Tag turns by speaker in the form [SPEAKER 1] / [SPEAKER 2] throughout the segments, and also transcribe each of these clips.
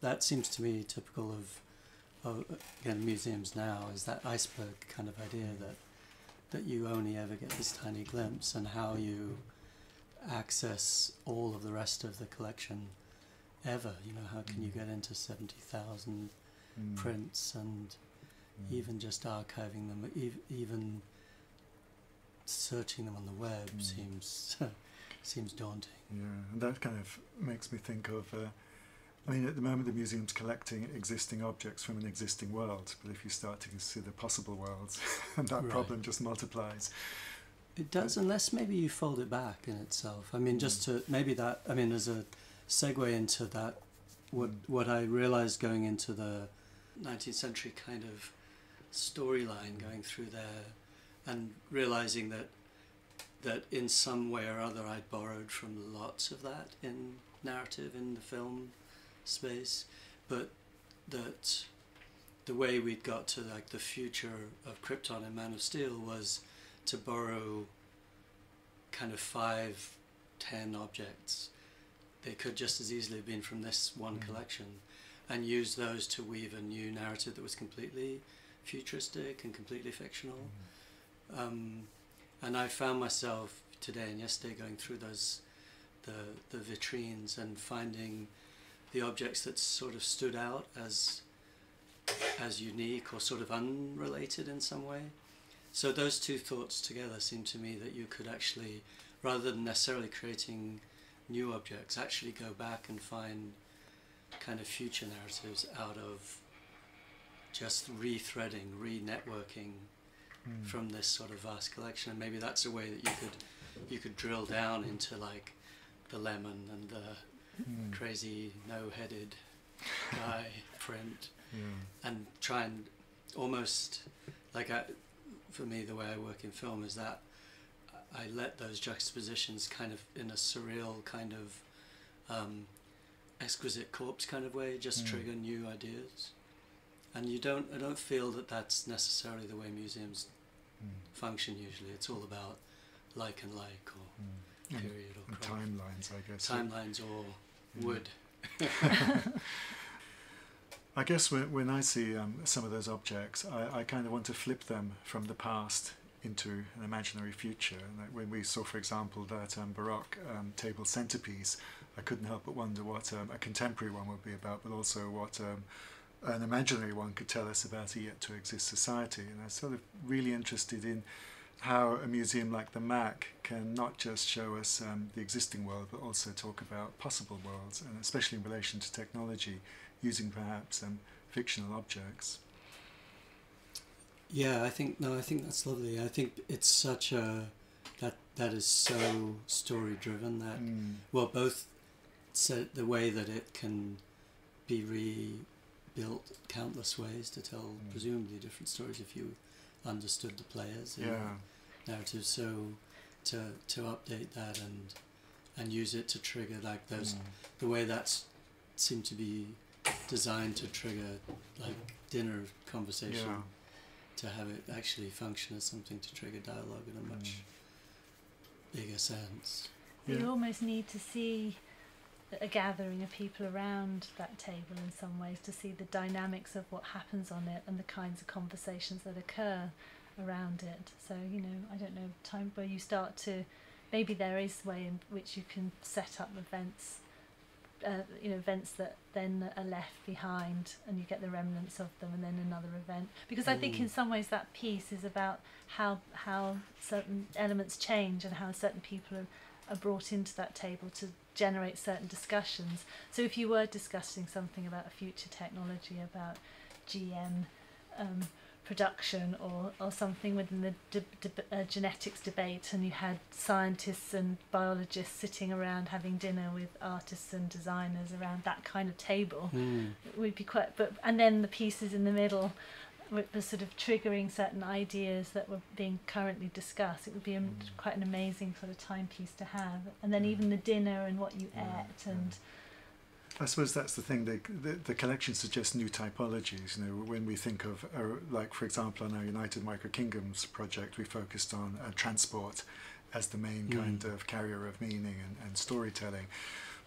[SPEAKER 1] that seems to me typical of again, museums now, is that iceberg kind of idea that you only ever get this tiny glimpse, and how you access all of the rest of the collection ever. You know, how can you get into 70,000 prints, and even just archiving them, even searching them on the web seems daunting.
[SPEAKER 2] Yeah, and that kind of makes me think of, I mean, at the moment the museum's collecting existing objects from an existing world, but if you start to consider possible worlds, and that problem just multiplies.
[SPEAKER 1] It does, unless maybe you fold it back in itself. I mean, just to, maybe that, I mean, as a segue into that, what I realised going into the 19th century kind of storyline going through there, and realising that in some way or other I'd borrowed from lots of that in narrative in the film space, but that the way we'd got to like the future of Krypton and Man of Steel was to borrow kind of 5-10 objects. They could just as easily have been from this one collection, and use those to weave a new narrative that was completely futuristic and completely fictional. And I found myself today and yesterday going through the vitrines and finding the objects that sort of stood out as unique or sort of unrelated in some way. So those two thoughts together seemed to me that you could actually, rather than necessarily creating new objects, actually go back and find kind of future narratives out of just re-threading, re-networking from this sort of vast collection. And maybe that's a way that you could drill down into like the lemon and the crazy no-headed guy print, and try and almost, like for me the way I work in film is that I let those juxtapositions kind of in a surreal kind of exquisite corpse kind of way just trigger new ideas. And I don't feel that that's necessarily the way museums function usually. It's all about like and like, or period, or
[SPEAKER 2] timelines, I guess.
[SPEAKER 1] Timelines or wood.
[SPEAKER 2] I guess when I see some of those objects, I kind of want to flip them from the past into an imaginary future. And when we saw, for example, that Baroque table centerpiece, I couldn't help but wonder what a contemporary one would be about, but also what an imaginary one could tell us about a yet-to-exist society. And I'm sort of really interested in how a museum like the MAK can not just show us the existing world, but also talk about possible worlds, and especially in relation to technology, using perhaps fictional objects.
[SPEAKER 1] Yeah, I think that's lovely. I think it's such a that is so story driven that well, both the way that it can be rebuilt countless ways to tell presumably different stories if you understood the players and narratives. So to update that and use it to trigger like those the way that's seemed to be designed to trigger like dinner conversation. To have it actually function as something to trigger dialogue in a much bigger sense.
[SPEAKER 3] You almost need to see a gathering of people around that table in some ways to see the dynamics of what happens on it and the kinds of conversations that occur around it. So, you know, I don't know, time where you start to, maybe there is a way in which you can set up events, events that then are left behind and you get the remnants of them, and then another event. Because I think in some ways that piece is about how certain elements change and how certain people are brought into that table to generate certain discussions. So if you were discussing something about a future technology, about GM production or something within the genetics debate, and you had scientists and biologists sitting around having dinner with artists and designers around that kind of table, it would be quite, and then the pieces in the middle were sort of triggering certain ideas that were being currently discussed. It would be quite an amazing sort of timepiece to have. And then even the dinner and what you ate and
[SPEAKER 2] I suppose that's the thing. The collection suggests new typologies. You know, when we think of, like for example, on our United Micro Kingdoms project, we focused on transport as the main kind of carrier of meaning and storytelling.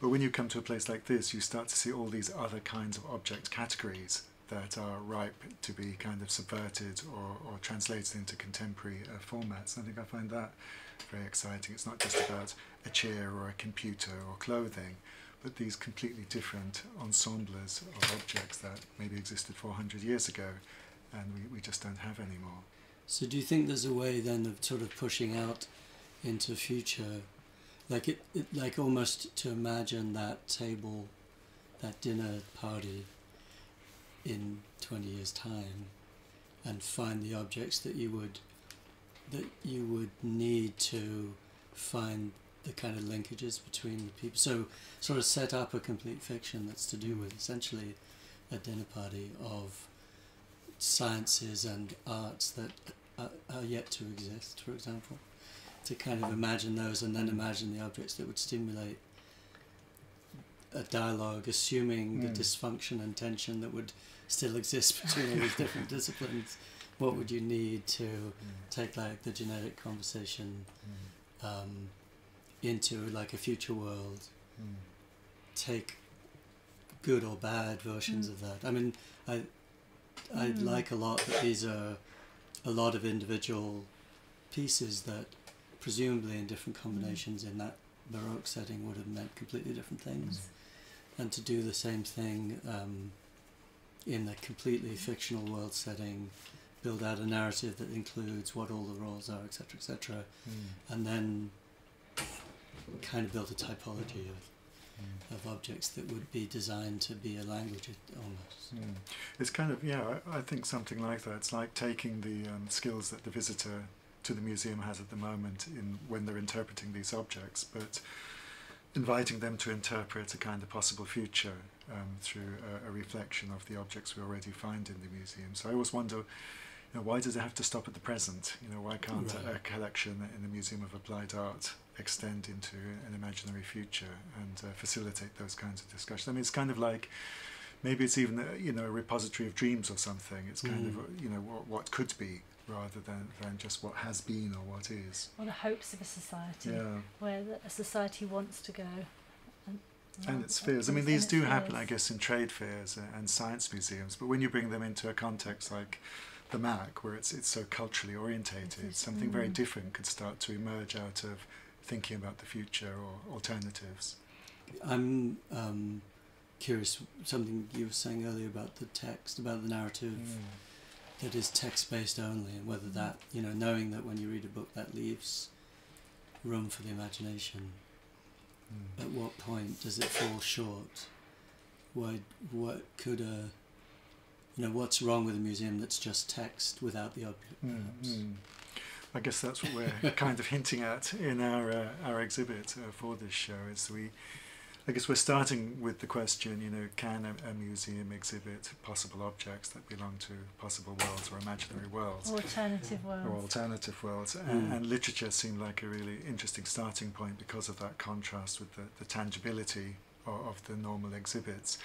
[SPEAKER 2] But when you come to a place like this, you start to see all these other kinds of object categories that are ripe to be kind of subverted or translated into contemporary formats. I think I find that very exciting. It's not just about a chair or a computer or clothing, but these completely different ensembles of objects that maybe existed 400 years ago and we just don't have anymore.
[SPEAKER 1] So do you think there's a way then of sort of pushing out into future, like almost to imagine that table, that dinner party in 20 years' time, and find the objects that you would need to find the kind of linkages between the people. So sort of set up a complete fiction that's to do with essentially a dinner party of sciences and arts that are yet to exist, for example. To kind of imagine those and then imagine the objects that would stimulate a dialogue, assuming the dysfunction and tension that would still exist between all these different disciplines. What would you need to take like the genetic conversation into like a future world, take good or bad versions of that? I mean, I like a lot that these are a lot of individual pieces that presumably in different combinations in that Baroque setting would have meant completely different things. And to do the same thing in a completely fictional world setting, build out a narrative that includes what all the roles are, etc., and then kind of build a typology of objects that would be designed to be a language almost.
[SPEAKER 2] It's kind of, I think something like that. It's like taking the skills that the visitor to the museum has at the moment when they're interpreting these objects, but inviting them to interpret a kind of possible future through a reflection of the objects we already find in the museum. So I always wonder, why does it have to stop at the present? Why can't a collection in the Museum of Applied Art extend into an imaginary future and facilitate those kinds of discussions? I mean, it's kind of like, maybe it's even a repository of dreams or something. It's kind of what could be, rather than just what has been or what is.
[SPEAKER 3] Or the hopes of a society, where a society wants to go.
[SPEAKER 2] And its fears. I mean, these do happen, I guess, in trade fairs and science museums, but when you bring them into a context like the MAK, where it's so culturally orientated, something very different could start to emerge out of thinking about the future or alternatives. I'm
[SPEAKER 1] curious, something you were saying earlier about the text, about the narrative that is text-based only, and whether that, knowing that when you read a book that leaves room for the imagination, at what point does it fall short? What could what's wrong with a museum that's just text without the object, perhaps?
[SPEAKER 2] I guess that's what we're kind of hinting at in our exhibit for this show. I guess we're starting with the question, can a museum exhibit possible objects that belong to possible worlds or imaginary worlds? Alternative worlds. And literature seemed like a really interesting starting point because of that contrast with the tangibility of the normal exhibits.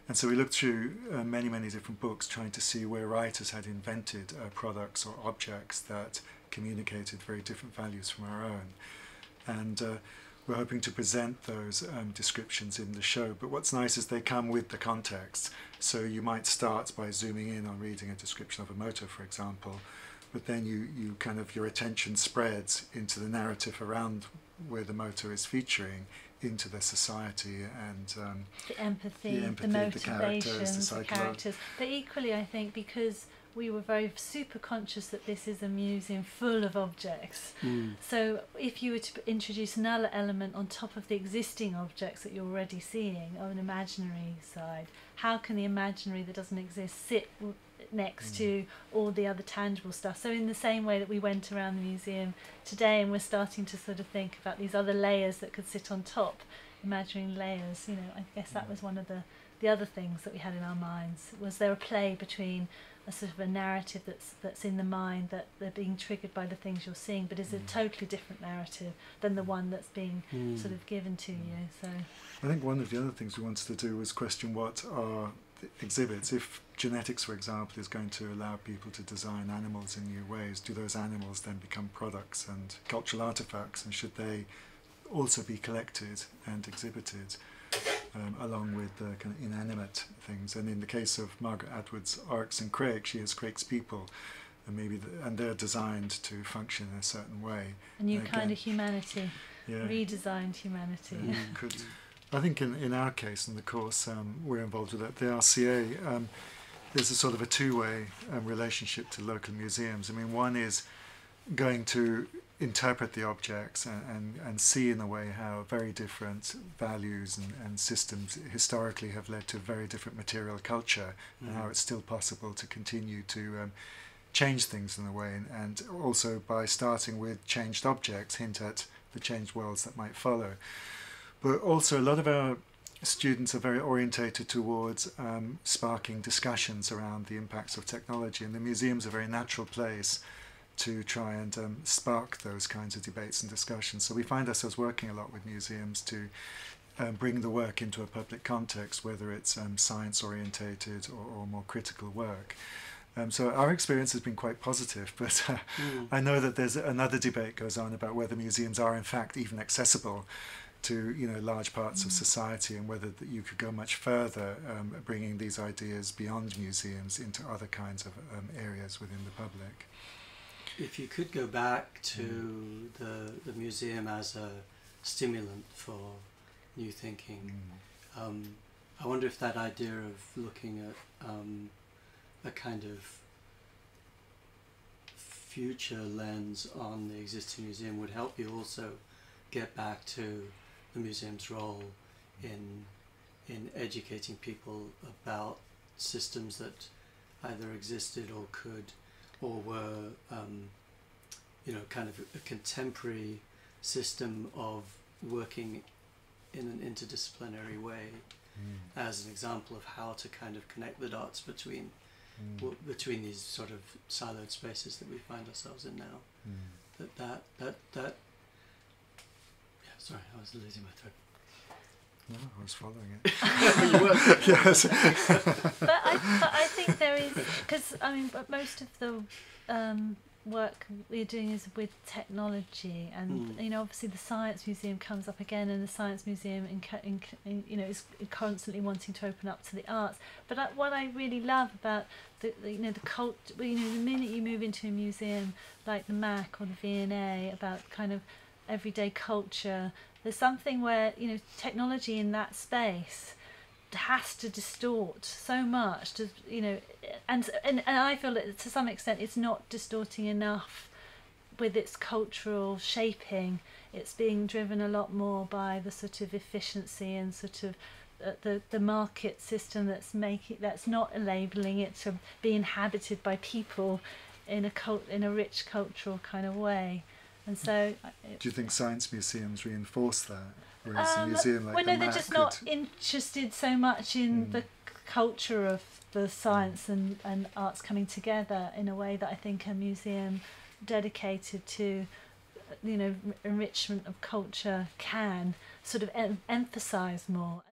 [SPEAKER 2] And so we looked through many, many different books trying to see where writers had invented products or objects that communicated very different values from our own. And we're hoping to present those descriptions in the show, but what's nice is they come with the context. So you might start by zooming in on reading a description of a motor, for example, but then you kind of, your attention spreads into the narrative around where the motor is featuring, into the society and
[SPEAKER 3] the empathy, the motivations, the characters. But equally, I think, because we were very super conscious that this is a museum full of objects. So if you were to introduce another element on top of the existing objects that you're already seeing on an imaginary side, how can the imaginary that doesn't exist sit next to all the other tangible stuff? So in the same way that we went around the museum today and we're starting to sort of think about these other layers that could sit on top, imaginary layers, I guess that was one of the other things that we had in our minds. Was there a play between a sort of a narrative that's in the mind, that they're being triggered by the things you're seeing, but is a totally different narrative than the one that's being sort of given to you? So
[SPEAKER 2] I think one of the other things we wanted to do was question what are exhibits. If genetics, for example, is going to allow people to design animals in new ways, do those animals then become products and cultural artifacts, and should they also be collected and exhibited? along with the kind of inanimate things. And in the case of Margaret Atwood's Arcs and Craig, she has Craig's people, and and they're designed to function in a certain way.
[SPEAKER 3] A new kind of humanity, redesigned humanity.
[SPEAKER 2] I think in our case, in the course we're involved with at the RCA, there's a sort of a two-way relationship to local museums. I mean, one is going to interpret the objects and see in a way how very different values and systems historically have led to very different material culture, and how it's still possible to continue to change things in a way, and also by starting with changed objects hint at the changed worlds that might follow. But also a lot of our students are very orientated towards sparking discussions around the impacts of technology, and the museum's a very natural place to try and spark those kinds of debates and discussions. So we find ourselves working a lot with museums to bring the work into a public context, whether it's science orientated or more critical work. So our experience has been quite positive, but I know that there's another debate goes on about whether museums are in fact even accessible to large parts of society, and whether that you could go much further bringing these ideas beyond museums into other kinds of areas within the public.
[SPEAKER 1] If you could go back to the museum as a stimulant for new thinking, I wonder if that idea of looking at a kind of future lens on the existing museum would help you also get back to the museum's role in educating people about systems that either existed or could or were kind of a contemporary system of working in an interdisciplinary way, as an example of how to kind of connect the dots between these sort of siloed spaces that we find ourselves in now. That sorry, I was losing my thread.
[SPEAKER 2] No, I was following it. Yes.
[SPEAKER 3] but I think there is, because I mean, but most of the work we're doing is with technology, and obviously the Science Museum comes up again, and the Science Museum is constantly wanting to open up to the arts. But what I really love about the cult, the minute you move into a museum like the MAK or the V&A, about kind of everyday culture, there's something where technology in that space has to distort so much to, and I feel that to some extent it's not distorting enough with its cultural shaping. It's being driven a lot more by the sort of efficiency and sort of the market system that's not labeling it to be inhabited by people in a rich cultural kind of way. And so,
[SPEAKER 2] do you think science museums reinforce that? Whereas a museum like
[SPEAKER 3] they're just not interested so much in the culture of the science and arts coming together in a way that I think a museum dedicated to enrichment of culture can sort of emphasise more.